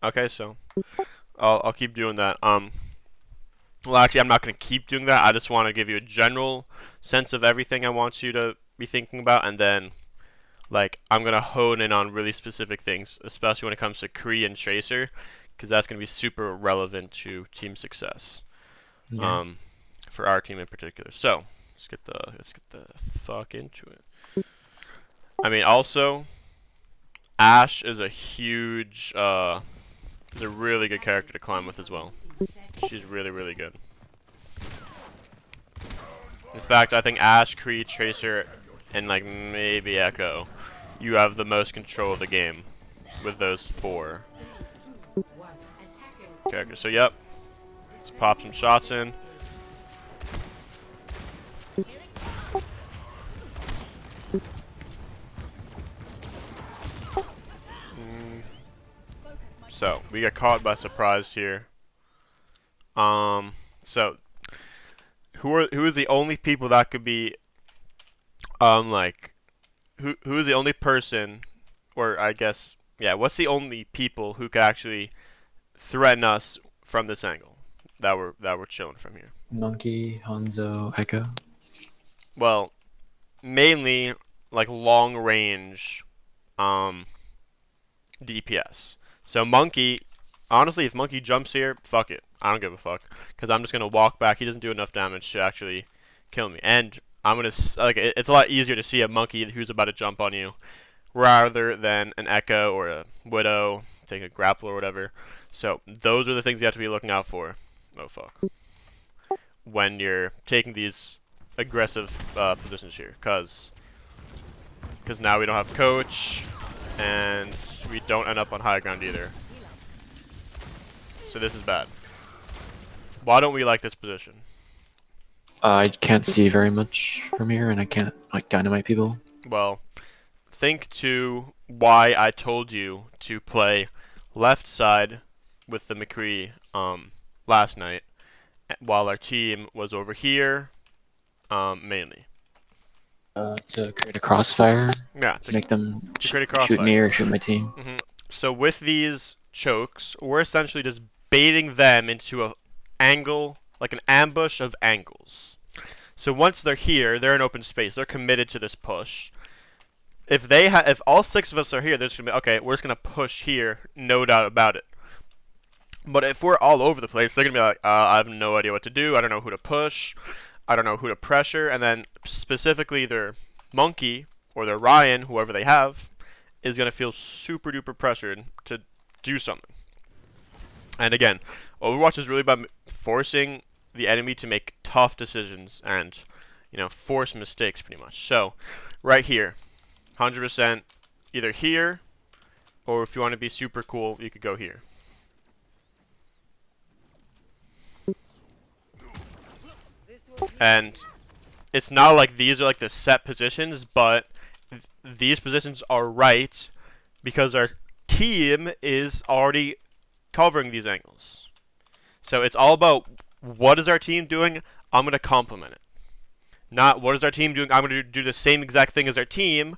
Okay, so I'll keep doing that. Well, actually, I'm not going to keep doing that. I just want to give you a general sense of everything I want you to be thinking about, and then like I'm gonna hone in on really specific things, especially when it comes to Kree and Tracer, because that's gonna be super relevant to team success. Yeah. Um, for our team in particular. So let's get the fuck into it. I mean, also Ash is a huge is a really good character to climb with as well. She's really really good. In fact, I think Ash, Kree, Tracer, and like maybe Echo, you have the most control of the game with those four characters. So yep, let's pop some shots in. So we got caught by surprise here. So who is the only people that could be like who is the only person, or I guess yeah, what's the only people who could actually threaten us from this angle that we're chilling from here? Monkey, Hanzo, Echo. Well, mainly like long range um DPS. So Monkey, honestly, if Monkey jumps here, fuck it. I don't give a fuck because I'm just gonna walk back. He doesn't do enough damage to actually kill me, and I'm gonna like it's a lot easier to see a Monkey who's about to jump on you rather than an Echo or a Widow, take a grapple or whatever. So those are the things you have to be looking out for. Oh fuck. When you're taking these aggressive positions here, because now we don't have coach, and we don't end up on high ground either. So this is bad. Why don't we like this position? I can't see very much from here, and I can't like dynamite people. Well, think to why I told you to play left side with the McCree last night, while our team was over here mainly. To create a crossfire, Yeah, to make them to create a shoot crossfire. me or shoot my team. So with these chokes, we're essentially just baiting them into a angle, like an ambush of angles. So once they're here, they're in open space. They're committed to this push. If all six of us are here, they're just gonna be okay. We're just gonna push here, no doubt about it. But if we're all over the place, they're gonna be like, I have no idea what to do. I don't know who to push. I don't know who to pressure. And then specifically their Monkey or their Ryan, whoever they have, is gonna feel super duper pressured to do something. And again, Overwatch is really about forcing the enemy to make tough decisions and force mistakes pretty much. So right here, 100% either here, or if you want to be super cool, you could go here. And it's not like these are like the set positions, but these positions are right because our team is already covering these angles. So it's all about what is our team doing? I'm going to complement it. Not what is our team doing? I'm going to do the same exact thing as our team,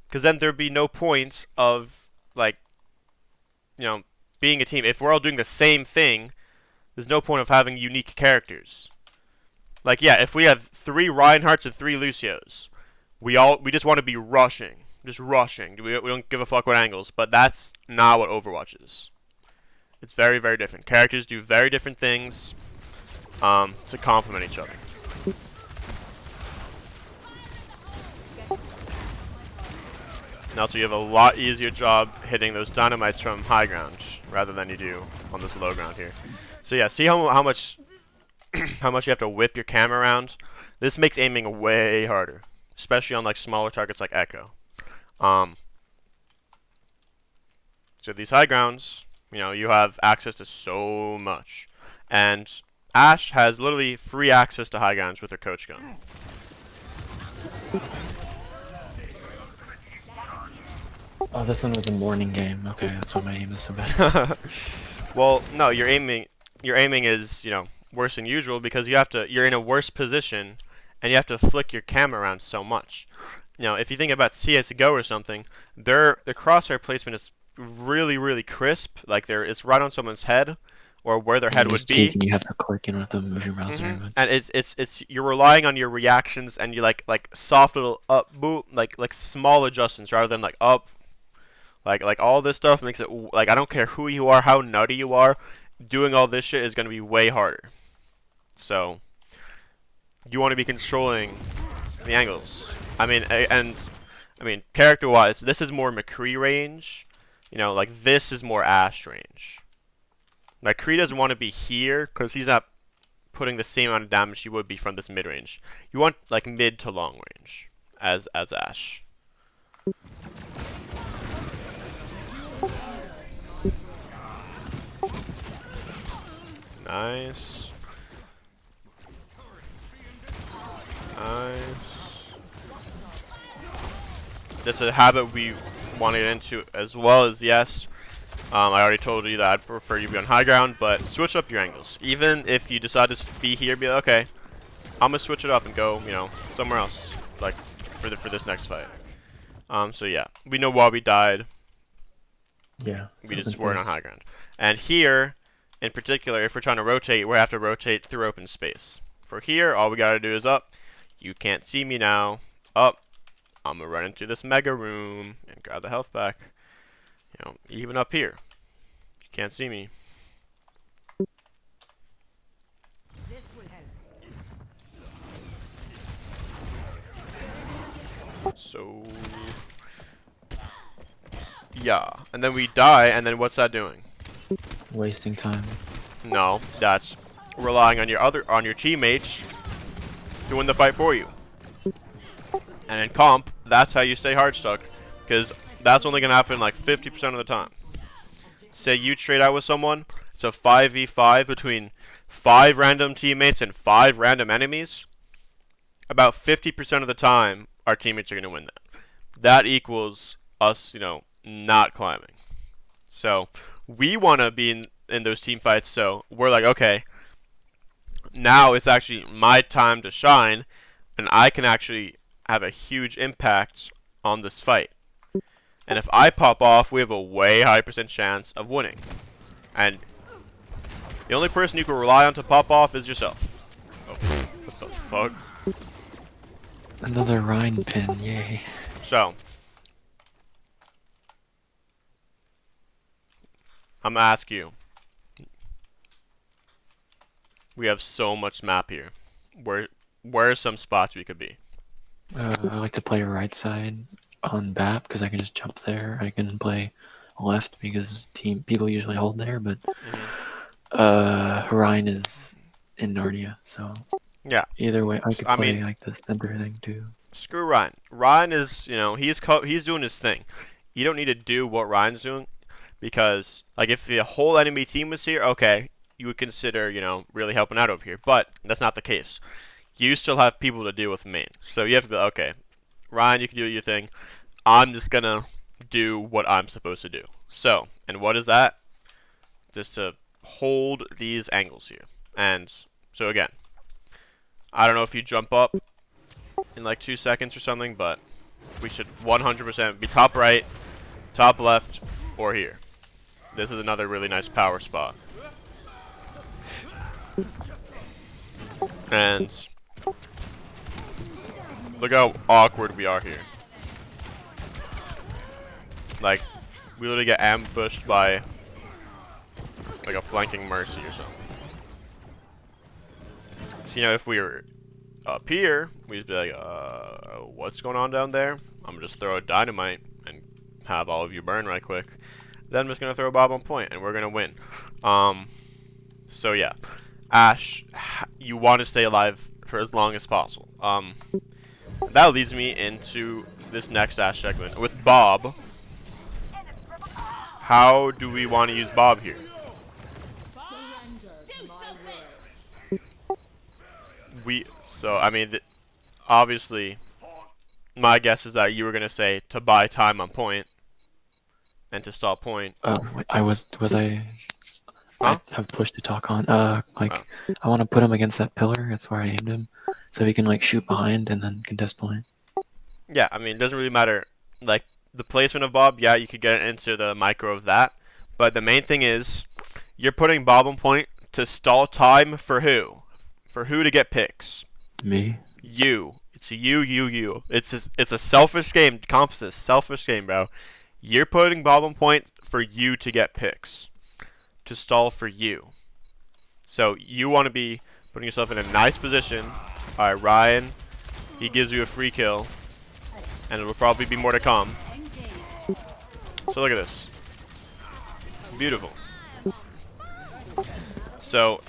because then there'd be no points of like being a team. If we're all doing the same thing, there's no point of having unique characters. Like yeah, if we have 3 Reinhardts and 3 Lucios, we just want to be rushing, just rushing. We don't give a fuck what angles, but that's not what Overwatch is. It's very very different. Characters do very different things to complement each other. And also you have a lot easier job hitting those dynamites from high ground rather than you do on this low ground here. So yeah, see how much how much you have to whip your camera around. This makes aiming way harder, especially on like smaller targets like Echo. So these high grounds, you have access to so much, and Ash has literally free access to high grounds with her coach gun. Oh, this one was a morning game. Okay, that's why my aim is so bad. Well, no, your aiming is worse than usual because you're in a worse position and you have to flick your camera around so much. If you think about CS:GO or something, their crosshair placement is really, really crisp. Like it's right on someone's head, or where their Yeah, head you would just peek be. and you have to click. You don't have to move your mouse very much. And it's you're relying on your reactions and you like soft little up boot like small adjustments rather than like up like all this stuff makes it like I don't care who you are, how nutty you are, doing all this shit is gonna be way harder. So you want to be controlling the angles. I mean character wise, this is more McCree range. You know, like this is more Ash range. Like McCree doesn't want to be here because he's not putting the same amount of damage he would be from this mid range. You want like mid to long range as Ash. Nice. Nice. That's a habit we want to get into as well as yes. I already told you that I'd prefer you be on high ground, but switch up your angles. Even if you decide to be here, be like, okay, I'm gonna switch it up and go, you know, somewhere else, like for this next fight. So yeah, we know why we died. Yeah. We just weren't on high ground. And here, in particular, if we're trying to rotate, we have to rotate through open space. For here, all we gotta do is up. You can't see me now. Up. I'm gonna run into this mega room and grab the health back. You know, even up here, you can't see me. So yeah, and then we die, and then what's that doing? Wasting time. No, that's relying on your teammates to win the fight for you. And in comp, that's how you stay hard stuck, because that's only gonna happen like 50% of the time. Say you trade out with someone, it's a 5v5 between 5 random teammates and 5 random enemies. About 50% of the time, our teammates are gonna win that. That equals us, you know, not climbing. So we want to be in those team fights. So we're like, okay, now it's actually my time to shine, and I can actually have a huge impact on this fight. And if I pop off, we have a way high % chance of winning. And the only person you can rely on to pop off is yourself. Oh, what the fuck? Another Rhine pin, yay. So I'm gonna ask you. We have so much map here. Where are some spots we could be? I like to play right side on BAP because I can just jump there. I can play left because people usually hold there, but Rhine is in Narnia, so Yeah. either way, I could play like the center thing too. Screw Ryan. Ryan is, you know, he's doing his thing. You don't need to do what Ryan's doing because, like, if the whole enemy team was here, okay, you would consider, you know, really helping out over here. But that's not the case. You still have people to deal with main. So you have to be, okay, Ryan, you can do your thing. I'm just gonna do what I'm supposed to do. So, and what is that? Just to hold these angles here. And so again, I don't know if you jump up in like 2 seconds or something, but we should 100% be top right, top left, or here. This is another really nice power spot. And look how awkward we are here. Like, we literally get ambushed by like a flanking Mercy or something. So, you know, if we were up here, we'd just be like, what's going on down there? I'm gonna just throw a dynamite and have all of you burn right quick. Then I'm just gonna throw a Bob on point and we're gonna win. So yeah, Ash, you want to stay alive for as long as possible. That leads me into this next Ash segment with Bob. How do we want to use Bob here? So I mean, obviously, my guess is that you were gonna say to buy time on point and to stop point. I was I? Huh? I have push to talk on. I want to put him against that pillar. That's where I aimed him, so he can like shoot behind and then contest point. Yeah, I mean, it doesn't really matter. Like, the placement of Bob, yeah, you could get into the micro of that. But the main thing is, you're putting Bob on point to stall time for who? For who to get picks? Me. You. It's you. It's a selfish game. Composite, selfish game, bro. You're putting Bob on point for you to get picks. To stall for you. So you want to be putting yourself in a nice position. Alright, Ryan. He gives you a free kill. And it will probably be more to come. So look at this. Beautiful. So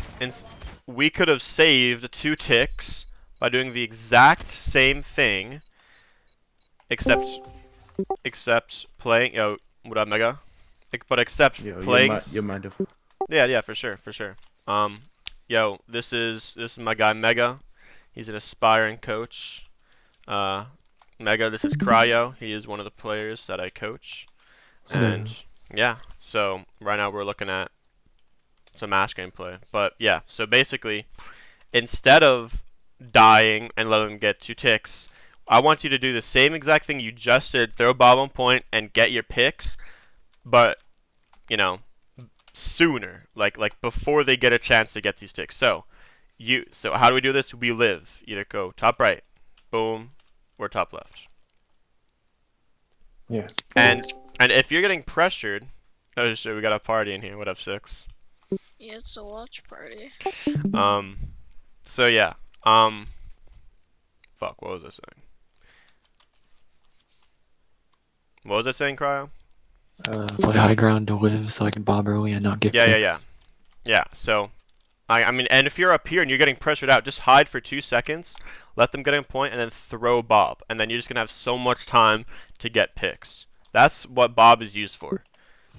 we could have saved 2 ticks by doing the exact same thing, except playing. Yo, what up, Mega? But except playing. You mind if? Yeah, for sure. Yo, this is my guy Mega. He's an aspiring coach. Mega, this is Cryo. He is one of the players that I coach. And yeah, so right now we're looking at some Ash gameplay. But yeah, so basically, instead of dying and letting them get 2 ticks, I want you to do the same exact thing you just did. Throw Bob on point and get your picks, but you know, sooner, like before they get a chance to get these ticks. So how do we do this? We live. Either go top right, boom, or top left. Yeah. And if you're getting pressured, oh shit, we got a party in here. What up, 6? Yeah, it's a watch party. So yeah. Fuck, what was I saying? What was I saying, Cryo? Play high ground to live so I can bob early and not get picks. Yeah, so I mean, and if you're up here and you're getting pressured out, just hide for 2 seconds, let them get a point, and then throw Bob. And then you're just going to have so much time to get picks. That's what Bob is used for.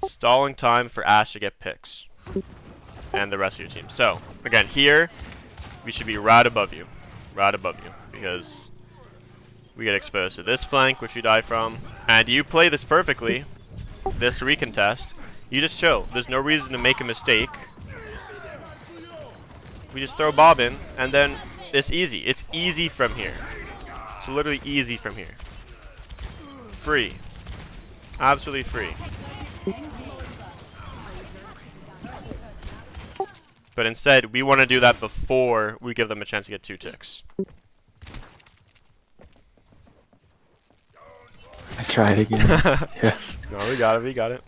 Stalling time for Ash to get picks. And the rest of your team. So, again, here, we should be right above you. Right above you. Because we get exposed to this flank, which we die from. And you play this perfectly. This recontest. You just chill. There's no reason to make a mistake. We just throw Bob in, and then it's easy. It's easy from here. It's literally easy from here. Free. Absolutely free. But instead, we want to do that before we give them a chance to get 2 ticks. I tried again. Yeah. No, we got it.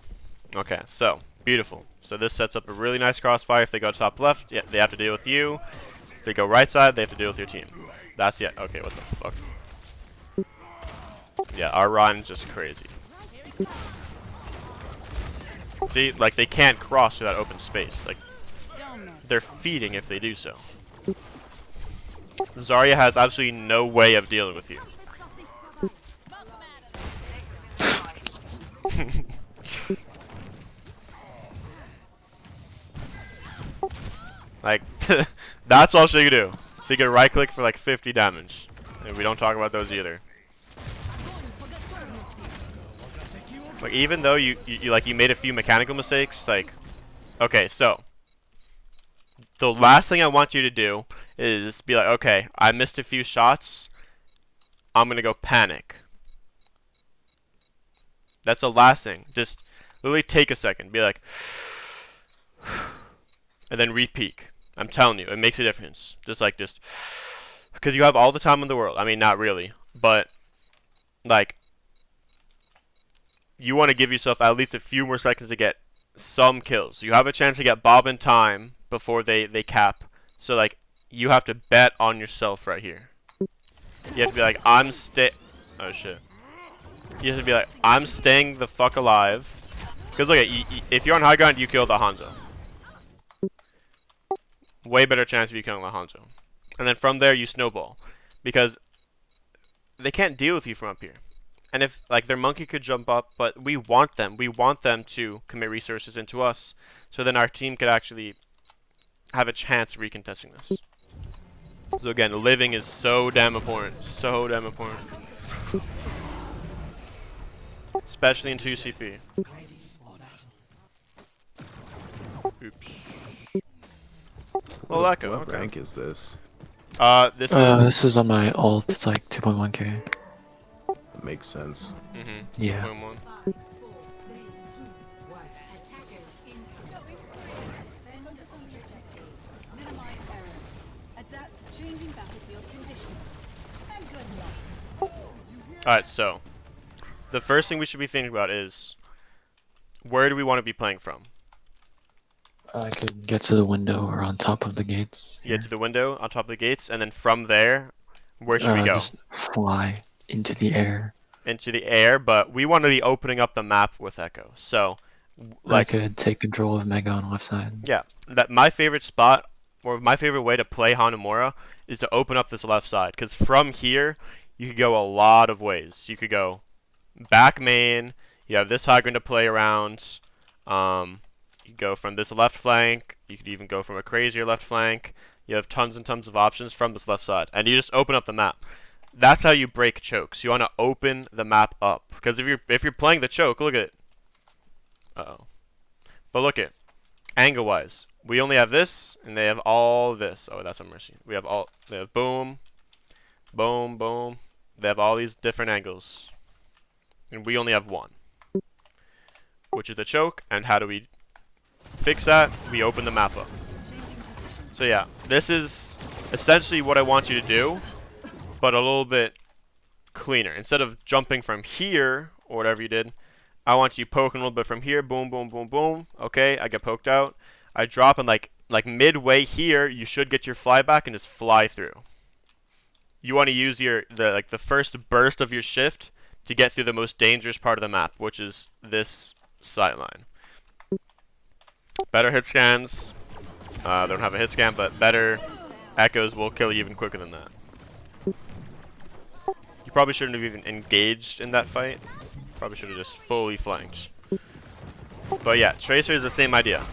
Okay, so, beautiful. So this sets up a really nice crossfire. If they go top left, yeah, they have to deal with you. If they go right side, they have to deal with your team. That's it. Okay, what the fuck? Yeah, our Ryan's just crazy. See, like, they can't cross through that open space. Like, they're feeding if they do so. Zarya has absolutely no way of dealing with you. Like, that's all she can do. So you can right click for like 50 damage. And we don't talk about those either. Like, even though you made a few mechanical mistakes, like, okay, so the last thing I want you to do is be like, okay, I missed a few shots. I'm gonna go panic. That's the last thing. Just literally take a second. Be like, and then re-peek. I'm telling you, it makes a difference. Just because you have all the time in the world. I mean, not really, but like, you want to give yourself at least a few more seconds to get some kills. You have a chance to get Bob in time before they cap. So like, you have to bet on yourself right here. You have to be like, oh shit. You have to be like, I'm staying the fuck alive. Because look, if you're on high ground, you kill the Hanzo. Way better chance of you killing the Hanzo. And then from there, you snowball. Because they can't deal with you from up here. And if, like, their monkey could jump up, but we want them. We want them to commit resources into us. So then our team could actually have a chance of recontesting this. So again, living is so damn important. So damn important. Especially in 2CP. Oops. Oh, that go. What Okay. rank is this? This is This is on my alt. It's like 2.1k. makes sense. Yeah. 2.1. Alright, so the first thing we should be thinking about is where do we want to be playing from? I could get to the window or on top of the gates. You get to the window on top of the gates, and then from there, where should we go? Just fly into the air. Into the air, but we want to be opening up the map with Echo. So, I could take control of Mega on the left side. yeah, that my favorite spot or my favorite way to play Hanamura is to open up this left side, because from here you could go a lot of ways. You could go back main. You have this high ground to play around. You could go from this left flank. You could even go from a crazier left flank. You have tons and tons of options from this left side, and you just open up the map. That's how you break chokes. You want to open the map up, because if you're playing the choke, look at it. Uh-oh. But look at angle-wise. We only have this, and they have all this. Oh, that's a mercy. They have boom, boom, boom. They have all these different angles, and we only have one, which is the choke. And how do we fix that? We open the map up. So yeah, this is essentially what I want you to do, but a little bit cleaner. Instead of jumping from here or whatever you did, I want you poking a little bit from here. Boom, boom, boom, boom. Okay, I get poked out. I drop, and like midway here, you should get your fly back and just fly through. You want to use the first burst of your shift to get through the most dangerous part of the map, which is this sideline. Better hit scans. They don't have a hit scan, but better echoes will kill you even quicker than that. You probably shouldn't have even engaged in that fight. Probably should have just fully flanked. But yeah, Tracer is the same idea.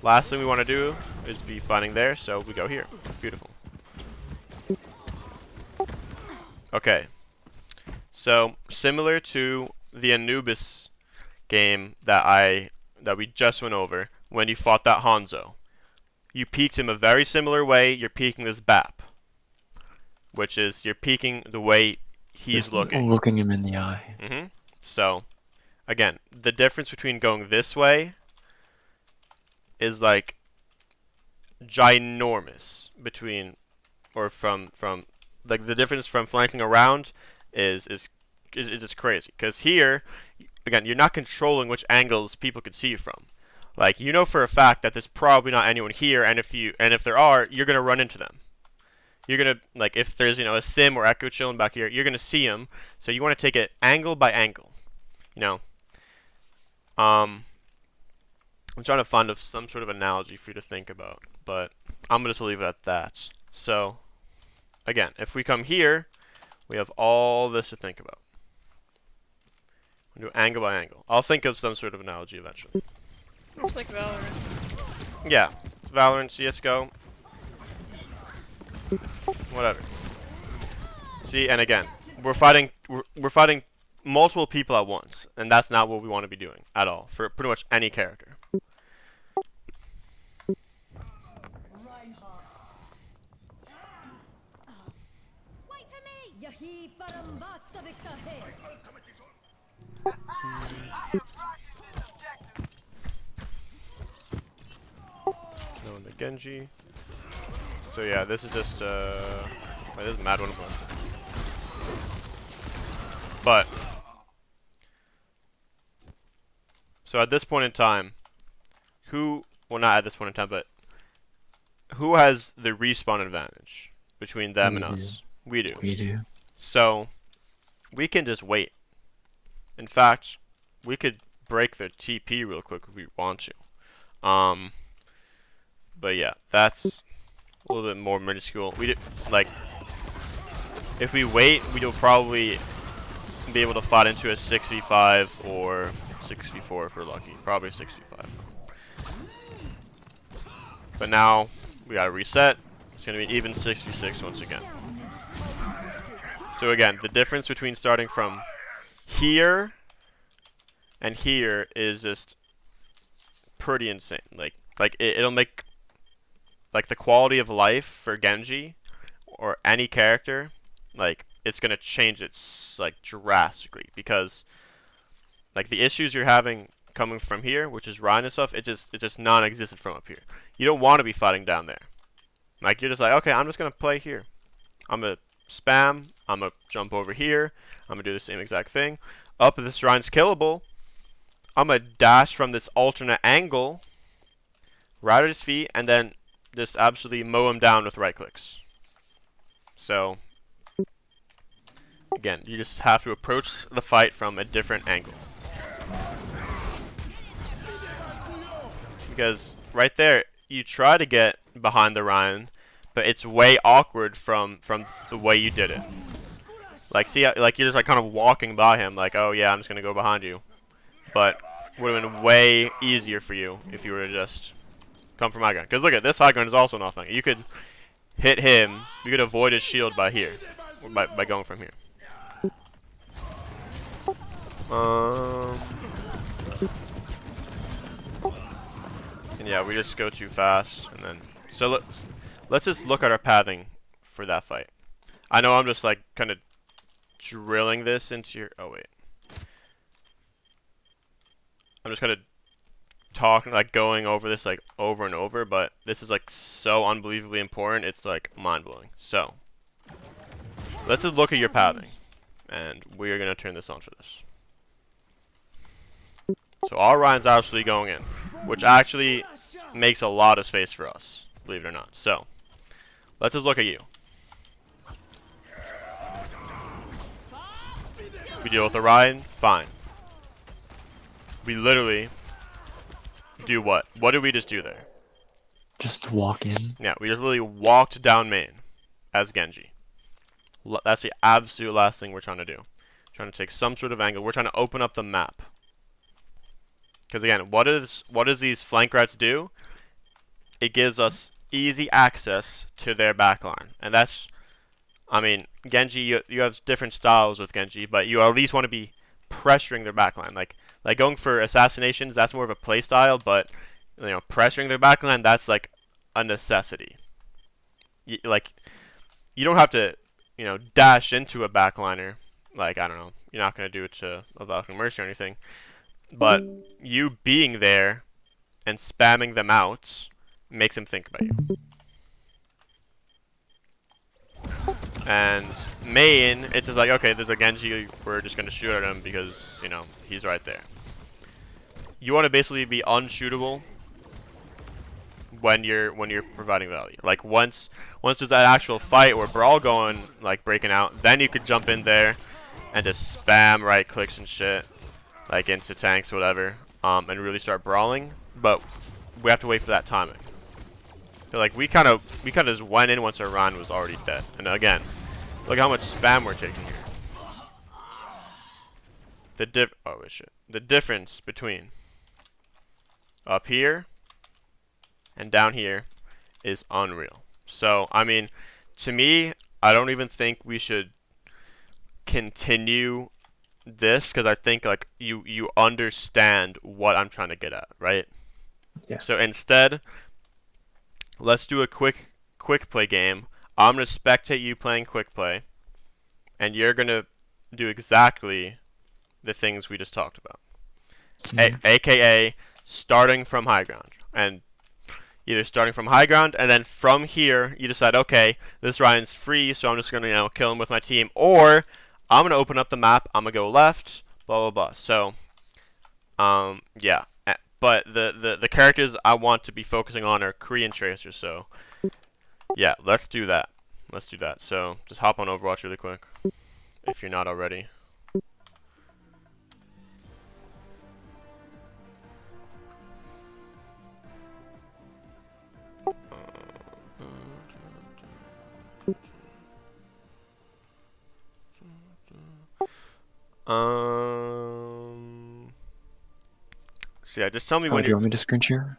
Last thing we want to do is be fighting there, so we go here. Beautiful. Okay. So, similar to the Anubis game that we just went over, when you fought that Hanzo, you peeked him a very similar way. You're peeking this BAP, which is you're peeking the way he's Just looking. Looking him in the eye. So, again, the difference between going this way is like ginormous between, or from like the difference from flanking around is just crazy. Because here, again, you're not controlling which angles people could see you from. Like, you know for a fact that there's probably not anyone here, and if there are, you're gonna run into them. You're gonna, like, if there's a sim or echo chilling back here, you're gonna see them. So you want to take it angle by angle. I'm trying to find some sort of analogy for you to think about, but I'm gonna just leave it at that. So, again, if we come here, we have all this to think about. We'll do angle by angle. I'll think of some sort of analogy eventually. It's like Valorant. Yeah, it's Valorant, CS:GO, whatever. See, and again, we're fighting multiple people at once, and that's not what we want to be doing at all for pretty much any character. No, the Genji. So yeah, this is just wait, this is mad one of them. But so at this point in time, well, not at this point in time, but who has the respawn advantage between them and us? We do. We do. So we can just wait. In fact, we could break their TP real quick if we want to. But yeah, that's a little bit more minuscule. We do, like, if we wait, we'll probably be able to fight into a 6v5 or 6v4 if we're lucky. Probably 6v5. But now we gotta reset. It's gonna be even 6v6 once again. So again, the difference between starting from here and here is just pretty insane. Like it'll make like the quality of life for Genji or any character like it's gonna change it like drastically, because like the issues you're having coming from here, which is Ryan and stuff, it's just non-existent from up here. You don't want to be fighting down there. Like you're just like, okay, I'm just gonna play here. I'm gonna spam. I'm gonna jump over here. I'm gonna do the same exact thing. Up this Ryan's killable. I'm gonna dash from this alternate angle, right at his feet, and then just absolutely mow him down with right clicks. So again, you just have to approach the fight from a different angle. Because right there, you try to get behind the Ryan, but it's way awkward from the way you did it. Like, see, like you're just like kind of walking by him, like, oh yeah, I'm just gonna go behind you. But would have been way easier for you if you were to just come from high ground. Because look at this high ground is also nothing. You could hit him. You could avoid his shield by here, or by going from here. And yeah, we just go too fast, and then so let's just look at our pathing for that fight. I know I'm just like kind of drilling this into your. Oh wait, I'm just kind of talking, like going over this like over and over, but this is like so unbelievably important. It's like mind blowing. So let's just look at your pathing, and we are gonna turn this on for this. So all Ryan's absolutely going in, which actually makes a lot of space for us, believe it or not. So let's just look at you. We deal with Orion, fine. We literally do what? What did we just do there? Just walk in. Yeah, we just literally walked down main as Genji. That's the absolute last thing we're trying to do. Trying to take some sort of angle. We're trying to open up the map. Because again, what does these flank routes do? It gives us easy access to their backline, and that's, I mean, Genji. You have different styles with Genji, but you at least want to be pressuring their backline. Like going for assassinations, that's more of a play style, but you know, pressuring their backline, that's like a necessity. You don't have to, you know, dash into a backliner. Like, I don't know, you're not gonna do it to a Valkyrie Mercy or anything. But you being there and spamming them out makes him think about you. And main, it's just like, okay, there's a Genji, we're just going to shoot at him because, you know, he's right there. You want to basically be unshootable when you're providing value. Like once there's that actual fight or brawl going, like breaking out, then you could jump in there and just spam right clicks and shit, like into tanks or whatever, and really start brawling. But we have to wait for that timing. So like we kind of just went in once our Ryan was already dead. And again, look how much spam we're taking here. The difference between up here and down here is unreal. So I mean, to me, I don't even think we should continue this, because I think like you understand what I'm trying to get at, right? Yeah. So instead, let's do a quick play game. I'm gonna spectate you playing quick play, and you're gonna do exactly the things we just talked about. AKA starting from high ground, and either starting from high ground and then from here you decide, okay, this Ryan's free, so I'm just gonna, you know, kill him with my team, or I'm gonna open up the map, I'm gonna go left, blah blah blah. So yeah, but the characters I want to be focusing on are Korean tracers. So yeah, let's do that. So just hop on Overwatch really quick if you're not already. So yeah, just tell me when do you want me to screen share?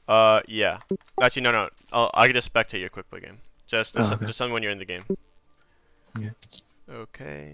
Yeah. Actually, no. I can just spectate your quick play game. Just okay. just tell me when you're in the game. Yeah. Okay.